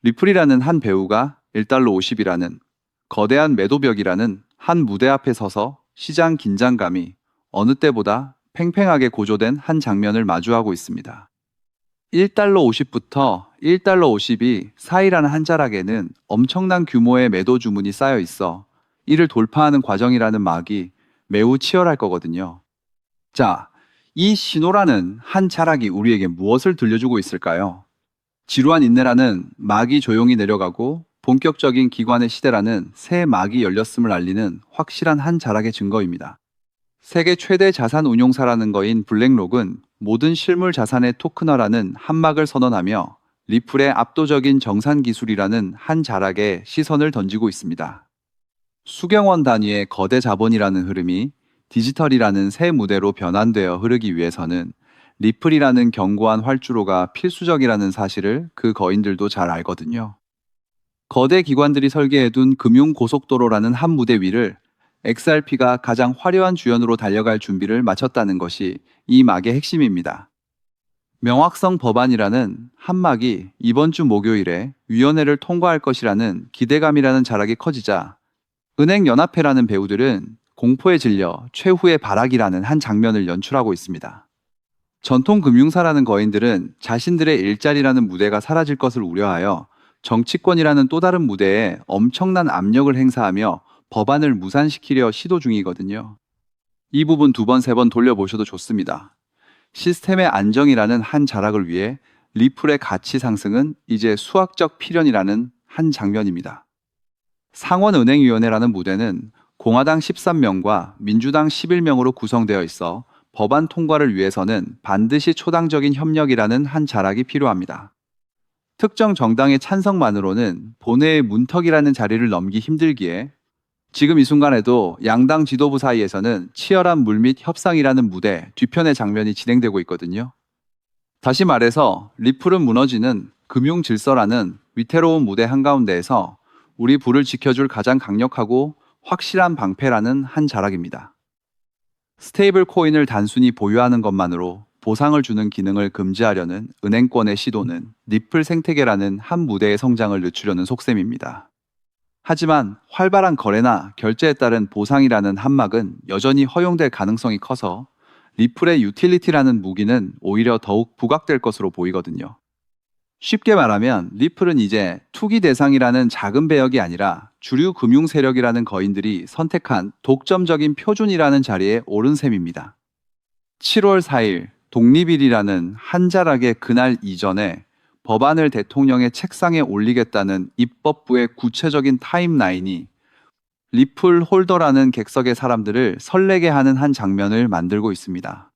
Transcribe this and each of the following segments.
리플이라는 한 배우가 1달러 50이라는 거대한 매도벽이라는 한 무대 앞에 서서 시장 긴장감이 어느 때보다 팽팽하게 고조된 한 장면을 마주하고 있습니다. 1달러 50부터 1달러 50이 사이라는 한 자락에는 엄청난 규모의 매도 주문이 쌓여 있어 이를 돌파하는 과정이라는 막이 매우 치열할 거거든요. 자, 이 신호라는 한 자락이 우리에게 무엇을 들려주고 있을까요? 지루한 인내라는 막이 조용히 내려가고 본격적인 기관의 시대라는 새 막이 열렸음을 알리는 확실한 한 자락의 증거입니다. 세계 최대 자산 운용사라는 거인 블랙록은 모든 실물 자산의 토큰화라는 한막을 선언하며 리플의 압도적인 정산 기술이라는 한 자락에 시선을 던지고 있습니다. 수경원 단위의 거대 자본이라는 흐름이 디지털이라는 새 무대로 변환되어 흐르기 위해서는 리플이라는 견고한 활주로가 필수적이라는 사실을 그 거인들도 잘 알거든요. 거대 기관들이 설계해둔 금융 고속도로라는 한 무대 위를 XRP가 가장 화려한 주연으로 달려갈 준비를 마쳤다는 것이 이 막의 핵심입니다. 명확성 법안이라는 한 막이 이번 주 목요일에 위원회를 통과할 것이라는 기대감이라는 자락이 커지자 은행연합회라는 배우들은 공포에 질려 최후의 발악이라는 한 장면을 연출하고 있습니다. 전통 금융사라는 거인들은 자신들의 일자리라는 무대가 사라질 것을 우려하여 정치권이라는 또 다른 무대에 엄청난 압력을 행사하며 법안을 무산시키려 시도 중이거든요. 이 부분 두 번, 세 번 돌려보셔도 좋습니다. 시스템의 안정이라는 한 자락을 위해 리플의 가치 상승은 이제 수학적 필연이라는 한 장면입니다. 상원은행위원회라는 무대는 공화당 13명과 민주당 11명으로 구성되어 있어 법안 통과를 위해서는 반드시 초당적인 협력이라는 한 자락이 필요합니다. 특정 정당의 찬성만으로는 본회의 문턱이라는 자리를 넘기 힘들기에 지금 이 순간에도 양당 지도부 사이에서는 치열한 물밑 협상이라는 무대 뒤편의 장면이 진행되고 있거든요. 다시 말해서 리플은 무너지는 금융 질서라는 위태로운 무대 한가운데에서 우리 부를 지켜줄 가장 강력하고 확실한 방패라는 한 자락입니다. 스테이블 코인을 단순히 보유하는 것만으로 보상을 주는 기능을 금지하려는 은행권의 시도는 리플 생태계라는 한 무대의 성장을 늦추려는 속셈입니다. 하지만 활발한 거래나 결제에 따른 보상이라는 한막은 여전히 허용될 가능성이 커서 리플의 유틸리티라는 무기는 오히려 더욱 부각될 것으로 보이거든요. 쉽게 말하면 리플은 이제 투기 대상이라는 작은 배역이 아니라 주류 금융 세력이라는 거인들이 선택한 독점적인 표준이라는 자리에 오른 셈입니다. 7월 4일 독립일이라는 한 자락의 그날 이전에 법안을 대통령의 책상에 올리겠다는 입법부의 구체적인 타임라인이 리플 홀더라는 객석의 사람들을 설레게 하는 한 장면을 만들고 있습니다.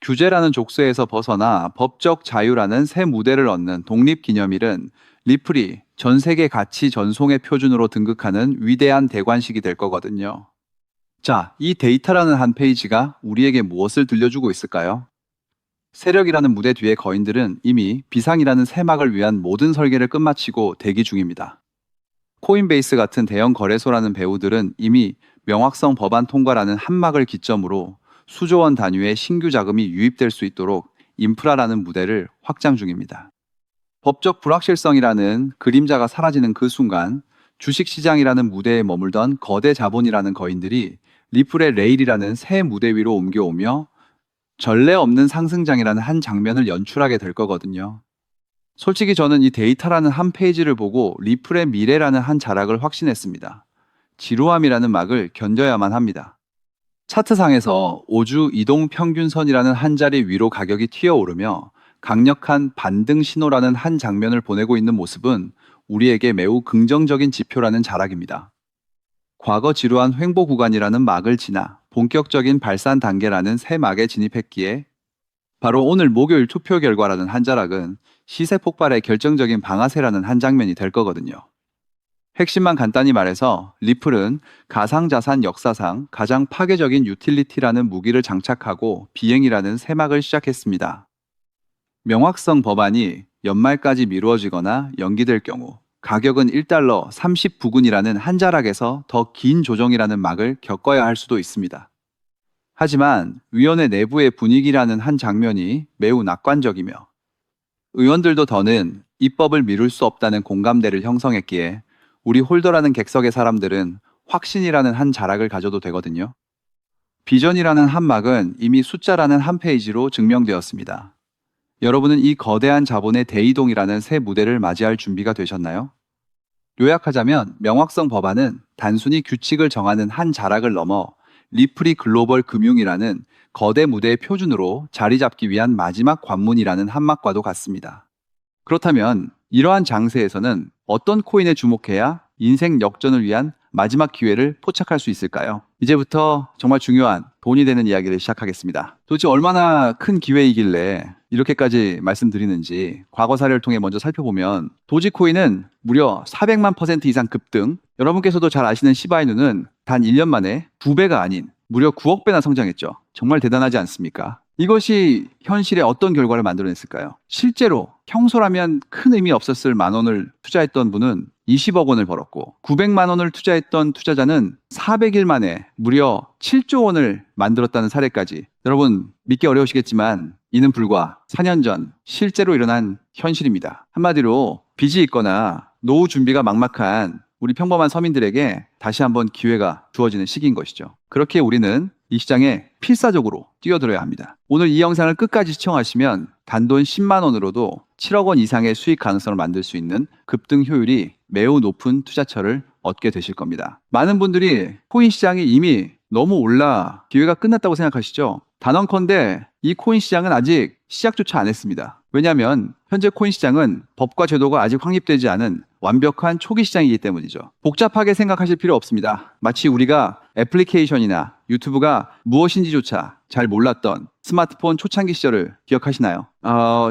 규제라는 족쇄에서 벗어나 법적 자유라는 새 무대를 얻는 독립기념일은 리플이 전 세계 가치 전송의 표준으로 등극하는 위대한 대관식이 될 거거든요. 자, 이 데이터라는 한 페이지가 우리에게 무엇을 들려주고 있을까요? 세력이라는 무대 뒤의 거인들은 이미 비상이라는 새막을 위한 모든 설계를 끝마치고 대기 중입니다. 코인베이스 같은 대형 거래소라는 배우들은 이미 명확성 법안 통과라는 한 막을 기점으로 수조 원 단위의 신규 자금이 유입될 수 있도록 인프라라는 무대를 확장 중입니다. 법적 불확실성이라는 그림자가 사라지는 그 순간 주식시장이라는 무대에 머물던 거대 자본이라는 거인들이 리플의 레일이라는 새 무대 위로 옮겨오며 전례 없는 상승장이라는 한 장면을 연출하게 될 거거든요. 솔직히 저는 이 데이터라는 한 페이지를 보고 리플의 미래라는 한 자락을 확신했습니다. 지루함이라는 막을 견뎌야만 합니다. 차트상에서 5주 이동 평균선이라는 한 자리 위로 가격이 튀어오르며 강력한 반등 신호라는 한 장면을 보내고 있는 모습은 우리에게 매우 긍정적인 지표라는 자락입니다. 과거 지루한 횡보 구간이라는 막을 지나 본격적인 발산 단계라는 새 막에 진입했기에 바로 오늘 목요일 투표 결과라는 한 자락은 시세 폭발의 결정적인 방아쇠라는 한 장면이 될 거거든요. 핵심만 간단히 말해서 리플은 가상자산 역사상 가장 파괴적인 유틸리티라는 무기를 장착하고 비행이라는 새 막을 시작했습니다. 명확성 법안이 연말까지 미루어지거나 연기될 경우 가격은 1달러 39군이라는 한 자락에서 더 긴 조정이라는 막을 겪어야 할 수도 있습니다. 하지만 위원회 내부의 분위기라는 한 장면이 매우 낙관적이며 의원들도 더는 입법을 미룰 수 없다는 공감대를 형성했기에 우리 홀더라는 객석의 사람들은 확신이라는 한 자락을 가져도 되거든요. 비전이라는 한 막은 이미 숫자라는 한 페이지로 증명되었습니다. 여러분은 이 거대한 자본의 대이동이라는 새 무대를 맞이할 준비가 되셨나요? 요약하자면 명확성 법안은 단순히 규칙을 정하는 한 자락을 넘어 리플이 글로벌 금융이라는 거대 무대의 표준으로 자리 잡기 위한 마지막 관문이라는 한막과도 같습니다. 그렇다면 이러한 장세에서는 어떤 코인에 주목해야 인생 역전을 위한 마지막 기회를 포착할 수 있을까요? 이제부터 정말 중요한 돈이 되는 이야기를 시작하겠습니다. 도대체 얼마나 큰 기회이길래 이렇게까지 말씀드리는지 과거 사례를 통해 먼저 살펴보면 도지코인은 무려 400만 % 이상 급등, 여러분께서도 잘 아시는 시바이누는 단 1년 만에 2배가 아닌 무려 9억 배나 성장했죠. 정말 대단하지 않습니까? 이것이 현실에 어떤 결과를 만들어냈을까요? 실제로 평소라면 큰 의미 없었을 만 원을 투자했던 분은 20억 원을 벌었고 900만 원을 투자했던 투자자는 400일 만에 무려 7조 원을 만들었다는 사례까지. 여러분 믿기 어려우시겠지만 이는 불과 4년 전 실제로 일어난 현실입니다. 한마디로 빚이 있거나 노후 준비가 막막한 우리 평범한 서민들에게 다시 한번 기회가 주어지는 시기인 것이죠. 그렇게 우리는 이 시장에 필사적으로 뛰어들어야 합니다. 오늘 이 영상을 끝까지 시청하시면 단돈 10만 원으로도 7억 원 이상의 수익 가능성을 만들 수 있는 급등 효율이 매우 높은 투자처를 얻게 되실 겁니다. 많은 분들이 코인 시장이 이미 너무 올라 기회가 끝났다고 생각하시죠? 단언컨대 이 코인 시장은 아직 시작조차 안 했습니다. 왜냐하면 현재 코인 시장은 법과 제도가 아직 확립되지 않은 완벽한 초기 시장이기 때문이죠. 복잡하게 생각하실 필요 없습니다. 마치 우리가 애플리케이션이나 유튜브가 무엇인지조차 잘 몰랐던 스마트폰 초창기 시절을 기억하시나요?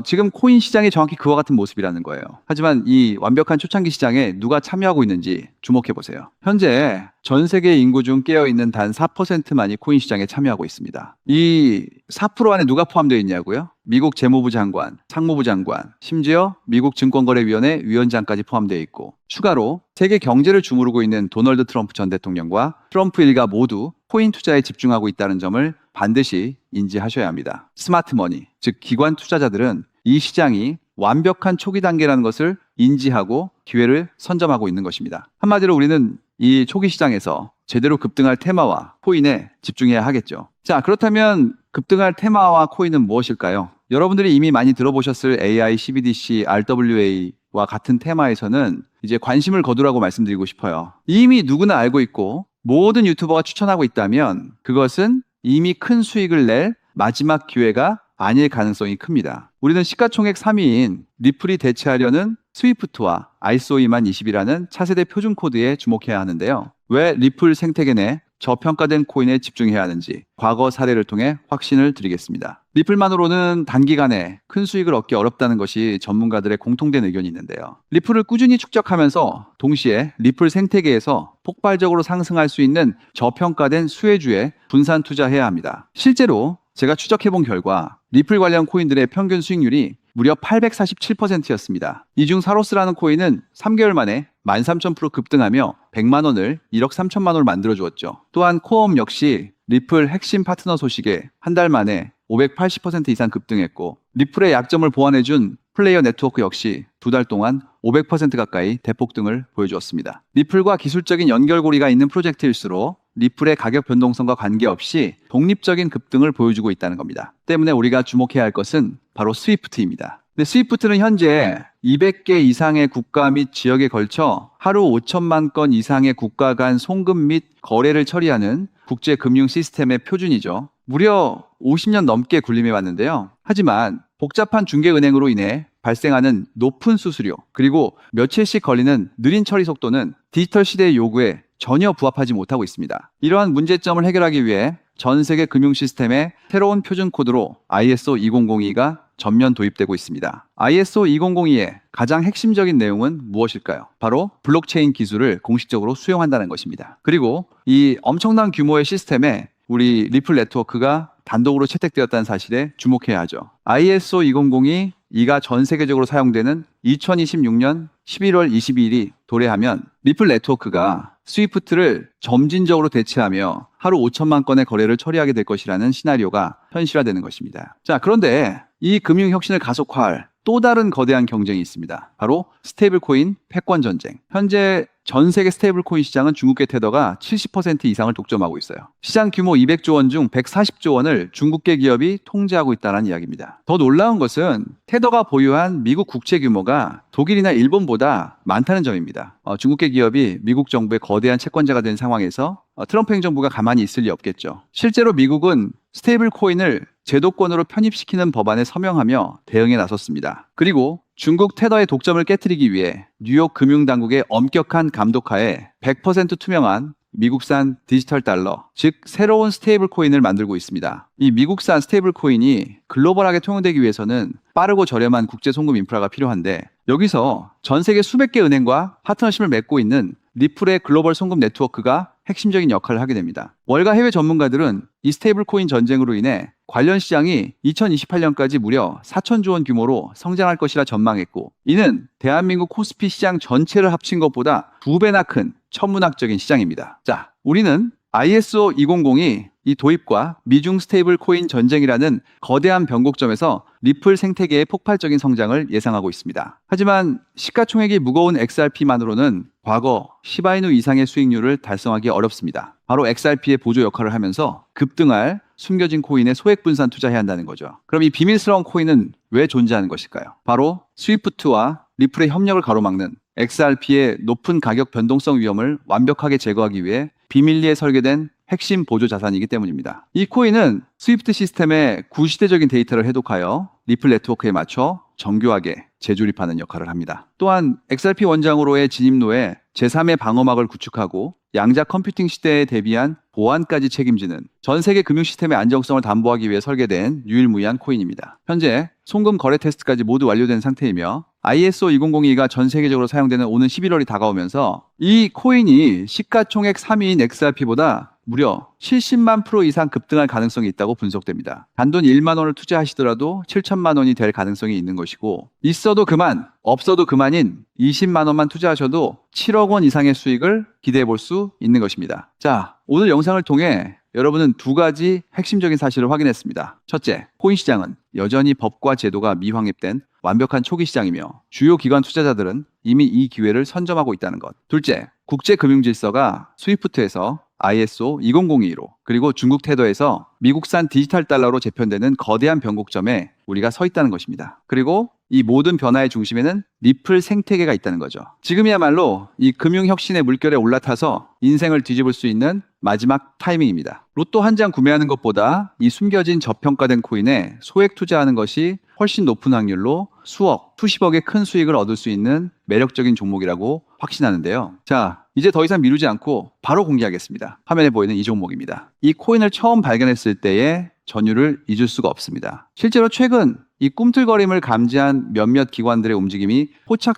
지금 코인 시장이 정확히 그와 같은 모습이라는 거예요. 하지만 이 완벽한 초창기 시장에 누가 참여하고 있는지 주목해 보세요. 현재 전 세계 인구 중 깨어있는 단 4%만이 코인 시장에 참여하고 있습니다. 이 4% 안에 누가 포함되어 있냐고요? 미국 재무부 장관, 상무부 장관, 심지어 미국 증권거래위원회 위원장까지 포함되어 있고 추가로 세계 경제를 주무르고 있는 도널드 트럼프 전 대통령과 트럼프 일가 모두 코인 투자에 집중하고 있다는 점을 반드시 인지하셔야 합니다. 스마트머니, 즉 기관 투자자들은 이 시장이 완벽한 초기 단계라는 것을 인지하고 기회를 선점하고 있는 것입니다. 한마디로 우리는 이 초기 시장에서 제대로 급등할 테마와 코인에 집중해야 하겠죠. 자, 그렇다면 급등할 테마와 코인은 무엇일까요? 여러분들이 이미 많이 들어보셨을 AI, CBDC, RWA와 같은 테마에서는 이제 관심을 거두라고 말씀드리고 싶어요. 이미 누구나 알고 있고 모든 유튜버가 추천하고 있다면 그것은 이미 큰 수익을 낼 마지막 기회가 아닐 가능성이 큽니다. 우리는 시가총액 3위인 리플이 대체하려는 스위프트와 ISO 20020이라는 차세대 표준 코드에 주목해야 하는데요. 왜 리플 생태계 내 저평가된 코인에 집중해야 하는지 과거 사례를 통해 확신을 드리겠습니다. 리플만으로는 단기간에 큰 수익을 얻기 어렵다는 것이 전문가들의 공통된 의견이 있는데요. 리플을 꾸준히 축적하면서 동시에 리플 생태계에서 폭발적으로 상승할 수 있는 저평가된 수혜주에 분산 투자해야 합니다. 실제로 제가 추적해본 결과 리플 관련 코인들의 평균 수익률이 무려 847%였습니다. 이 중 사로스라는 코인은 3개월 만에 13,000% 급등하며 100만 원을 1억 3천만 원을 만들어 주었죠. 또한 코어업 역시 리플 핵심 파트너 소식에 한 달 만에 580% 이상 급등했고 리플의 약점을 보완해준 플레이어 네트워크 역시 두 달 동안 500% 가까이 대폭등을 보여주었습니다. 리플과 기술적인 연결고리가 있는 프로젝트일수록 리플의 가격 변동성과 관계없이 독립적인 급등을 보여주고 있다는 겁니다. 때문에 우리가 주목해야 할 것은 바로 스위프트입니다. 근데 스위프트는 현재 200개 이상의 국가 및 지역에 걸쳐 하루 5천만 건 이상의 국가 간 송금 및 거래를 처리하는 국제 금융 시스템의 표준이죠. 무려 50년 넘게 군림해 왔는데요. 하지만 복잡한 중개은행으로 인해 발생하는 높은 수수료 그리고 며칠씩 걸리는 느린 처리 속도는 디지털 시대의 요구에 전혀 부합하지 못하고 있습니다. 이러한 문제점을 해결하기 위해 전 세계 금융 시스템에 새로운 표준 코드로 ISO 2002가 전면 도입되고 있습니다. ISO 2002의 가장 핵심적인 내용은 무엇일까요? 바로 블록체인 기술을 공식적으로 수용한다는 것입니다. 그리고 이 엄청난 규모의 시스템에 우리 리플 네트워크가 단독으로 채택되었다는 사실에 주목해야 하죠. ISO 2002가 전 세계적으로 사용되는 2026년 11월 22일이 도래하면 리플 네트워크가 스위프트를 점진적으로 대체하며 하루 5천만 건의 거래를 처리하게 될 것이라는 시나리오가 현실화되는 것입니다. 자, 그런데 이 금융 혁신을 가속화할 또 다른 거대한 경쟁이 있습니다. 바로 스테이블 코인 패권 전쟁. 현재 전 세계 스테이블 코인 시장은 중국계 테더가 70% 이상을 독점하고 있어요. 시장 규모 200조 원 중 140조 원을 중국계 기업이 통제하고 있다는 이야기입니다. 더 놀라운 것은 테더가 보유한 미국 국채 규모가 독일이나 일본보다 많다는 점입니다. 중국계 기업이 미국 정부의 거대한 채권자가 된 상황에서 트럼프 행정부가 가만히 있을 리 없겠죠. 실제로 미국은 스테이블 코인을 제도권으로 편입시키는 법안에 서명하며 대응에 나섰습니다. 그리고 중국 테더의 독점을 깨뜨리기 위해 뉴욕 금융당국의 엄격한 감독하에 100% 투명한 미국산 디지털 달러, 즉 새로운 스테이블 코인을 만들고 있습니다. 이 미국산 스테이블 코인이 글로벌하게 통용되기 위해서는 빠르고 저렴한 국제 송금 인프라가 필요한데, 여기서 전 세계 수백 개 은행과 파트너십을 맺고 있는 리플의 글로벌 송금 네트워크가 핵심적인 역할을 하게 됩니다. 월가 해외 전문가들은 이 스테이블 코인 전쟁으로 인해 관련 시장이 2028년까지 무려 4천조 원 규모로 성장할 것이라 전망했고, 이는 대한민국 코스피 시장 전체를 합친 것보다 2배나 큰 천문학적인 시장입니다. 자, 우리는 ISO 2002 이 도입과 미중 스테이블 코인 전쟁이라는 거대한 변곡점에서 리플 생태계의 폭발적인 성장을 예상하고 있습니다. 하지만 시가총액이 무거운 XRP만으로는 과거 시바이누 이상의 수익률을 달성하기 어렵습니다. 바로 XRP의 보조 역할을 하면서 급등할 숨겨진 코인에 소액 분산 투자해야 한다는 거죠. 그럼 이 비밀스러운 코인은 왜 존재하는 것일까요? 바로 스위프트와 리플의 협력을 가로막는 XRP의 높은 가격 변동성 위험을 완벽하게 제거하기 위해 비밀리에 설계된 핵심 보조 자산이기 때문입니다. 이 코인은 스위프트 시스템의 구시대적인 데이터를 해독하여 리플 네트워크에 맞춰 정교하게 재조립하는 역할을 합니다. 또한 XRP 원장으로의 진입로에 제3의 방어막을 구축하고 양자 컴퓨팅 시대에 대비한 보안까지 책임지는 전 세계 금융 시스템의 안정성을 담보하기 위해 설계된 유일무이한 코인입니다. 현재 송금 거래 테스트까지 모두 완료된 상태이며 ISO 2002가 전 세계적으로 사용되는 오는 11월이 다가오면서 이 코인이 시가총액 3위인 XRP보다 무려 70만 프로 이상 급등할 가능성이 있다고 분석됩니다. 단돈 1만 원을 투자하시더라도 7천만 원이 될 가능성이 있는 것이고, 있어도 그만, 없어도 그만인 20만 원만 투자하셔도 7억 원 이상의 수익을 기대해 볼 수 있는 것입니다. 자, 오늘 영상을 통해 여러분은 두 가지 핵심적인 사실을 확인했습니다. 첫째, 코인 시장은 여전히 법과 제도가 미확립된 완벽한 초기 시장이며 주요 기관 투자자들은 이미 이 기회를 선점하고 있다는 것. 둘째, 국제 금융 질서가 스위프트에서 ISO 2002로 그리고 중국 테더에서 미국산 디지털 달러로 재편되는 거대한 변곡점에 우리가 서 있다는 것입니다. 그리고 이 모든 변화의 중심에는 리플 생태계가 있다는 거죠. 지금이야말로 이 금융혁신의 물결에 올라타서 인생을 뒤집을 수 있는 마지막 타이밍입니다. 로또 한 장 구매하는 것보다 이 숨겨진 저평가된 코인에 소액 투자하는 것이 훨씬 높은 확률로 수억, 수십억의 큰 수익을 얻을 수 있는 매력적인 종목이라고 확신하는데요. 자, 이제 더 이상 미루지 않고 바로 공개하겠습니다. 화면에 보이는 이 종목입니다. 이 코인을 처음 발견했을 때의 전율을 잊을 수가 없습니다. 실제로 최근 이 꿈틀거림을 감지한 몇몇 기관들의 움직임이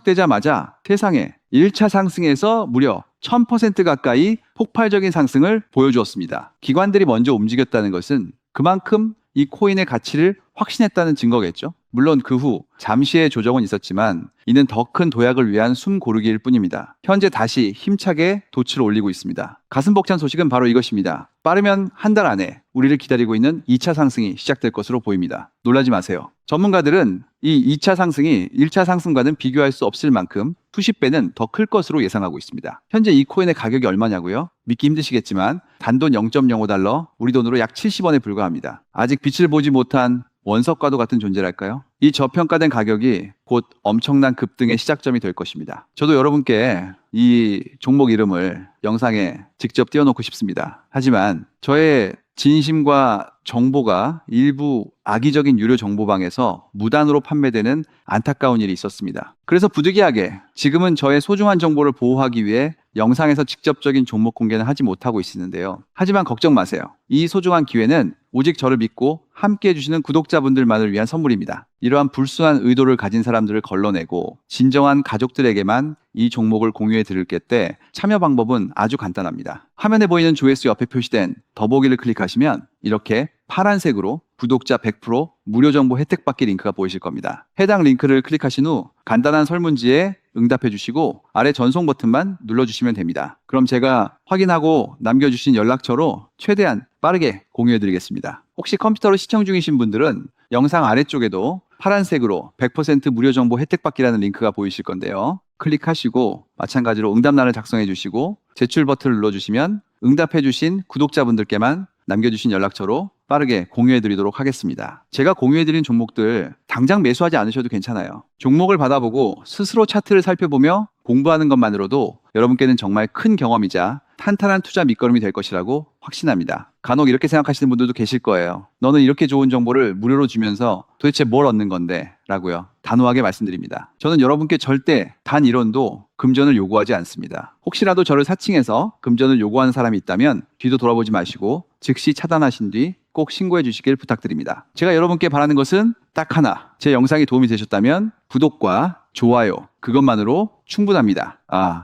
포착되자마자 세상에 1차 상승에서 무려 1000% 가까이 폭발적인 상승을 보여주었습니다. 기관들이 먼저 움직였다는 것은 그만큼 이 코인의 가치를 확신했다는 증거겠죠. 물론 그 후 잠시의 조정은 있었지만 이는 더 큰 도약을 위한 숨 고르기일 뿐입니다. 현재 다시 힘차게 도치를 올리고 있습니다. 가슴 벅찬 소식은 바로 이것입니다. 빠르면 한 달 안에 우리를 기다리고 있는 2차 상승이 시작될 것으로 보입니다. 놀라지 마세요. 전문가들은 이 2차 상승이 1차 상승과는 비교할 수 없을 만큼 수십 배는 더 클 것으로 예상하고 있습니다. 현재 이 코인의 가격이 얼마냐고요? 믿기 힘드시겠지만 단돈 0.05달러, 우리 돈으로 약 70원에 불과합니다. 아직 빛을 보지 못한 원석과도 같은 존재랄까요? 이 저평가된 가격이 곧 엄청난 급등의 시작점이 될 것입니다. 저도 여러분께 이 종목 이름을 영상에 직접 띄워놓고 싶습니다. 하지만 저의 진심과 정보가 일부 악의적인 유료 정보방에서 무단으로 판매되는 안타까운 일이 있었습니다. 그래서 부득이하게 지금은 저의 소중한 정보를 보호하기 위해 영상에서 직접적인 종목 공개는 하지 못하고 있는데요. 하지만 걱정 마세요. 이 소중한 기회는 오직 저를 믿고 함께 해주시는 구독자분들만을 위한 선물입니다. 이러한 불순한 의도를 가진 사람들을 걸러내고 진정한 가족들에게만 이 종목을 공유해 드릴게 때 참여 방법은 아주 간단합니다. 화면에 보이는 조회수 옆에 표시된 더보기를 클릭하시면 이렇게 파란색으로 구독자 100% 무료 정보 혜택 받기 링크가 보이실 겁니다. 해당 링크를 클릭하신 후 간단한 설문지에 응답해 주시고 아래 전송 버튼만 눌러주시면 됩니다. 그럼 제가 확인하고 남겨주신 연락처로 최대한 빠르게 공유해 드리겠습니다. 혹시 컴퓨터로 시청 중이신 분들은 영상 아래쪽에도 파란색으로 100% 무료 정보 혜택 받기라는 링크가 보이실 건데요. 클릭하시고 마찬가지로 응답란을 작성해 주시고 제출 버튼을 눌러주시면 응답해 주신 구독자분들께만 남겨주신 연락처로 빠르게 공유해 드리도록 하겠습니다. 제가 공유해 드린 종목들 당장 매수하지 않으셔도 괜찮아요. 종목을 받아보고 스스로 차트를 살펴보며 공부하는 것만으로도 여러분께는 정말 큰 경험이자 탄탄한 투자 밑거름이 될 것이라고 확신합니다. 간혹 이렇게 생각하시는 분들도 계실 거예요. 너는 이렇게 좋은 정보를 무료로 주면서 도대체 뭘 얻는 건데? 라고요. 단호하게 말씀드립니다. 저는 여러분께 절대 단 1원도 금전을 요구하지 않습니다. 혹시라도 저를 사칭해서 금전을 요구하는 사람이 있다면 뒤도 돌아보지 마시고 즉시 차단하신 뒤 꼭 신고해 주시길 부탁드립니다. 제가 여러분께 바라는 것은 딱 하나. 제 영상이 도움이 되셨다면 구독과 좋아요 그것만으로 충분합니다.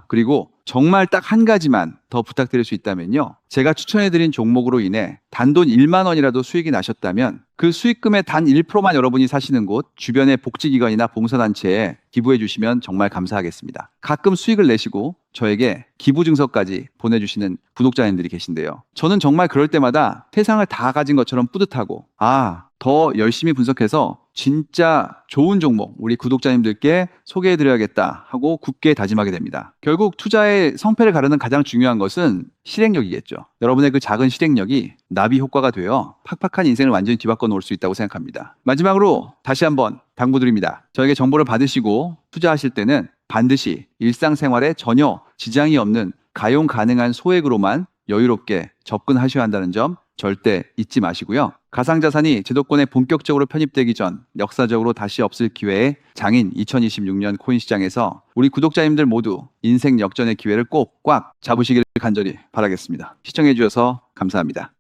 그리고 정말 딱 한 가지만 더 부탁드릴 수 있다면요. 제가 추천해드린 종목으로 인해 단돈 1만 원이라도 수익이 나셨다면 그 수익금의 단 1%만 여러분이 사시는 곳 주변의 복지기관이나 봉사단체에 기부해 주시면 정말 감사하겠습니다. 가끔 수익을 내시고 저에게 기부 증서까지 보내주시는 구독자님들이 계신데요. 저는 정말 그럴 때마다 세상을 다 가진 것처럼 뿌듯하고 더 열심히 분석해서 진짜 좋은 종목 우리 구독자님들께 소개해드려야겠다 하고 굳게 다짐하게 됩니다. 결국 투자의 성패를 가르는 가장 중요한 것은 실행력이겠죠. 여러분의 그 작은 실행력이 나비 효과가 되어 팍팍한 인생을 완전히 뒤바꿔 놓을 수 있다고 생각합니다. 마지막으로 다시 한번 당부드립니다. 저에게 정보를 받으시고 투자하실 때는 반드시 일상생활에 전혀 지장이 없는 가용 가능한 소액으로만 여유롭게 접근하셔야 한다는 점 절대 잊지 마시고요. 가상자산이 제도권에 본격적으로 편입되기 전 역사적으로 다시 없을 기회에 장인 2026년 코인 시장에서 우리 구독자님들 모두 인생 역전의 기회를 꼭 꽉 잡으시길 간절히 바라겠습니다. 시청해 주셔서 감사합니다.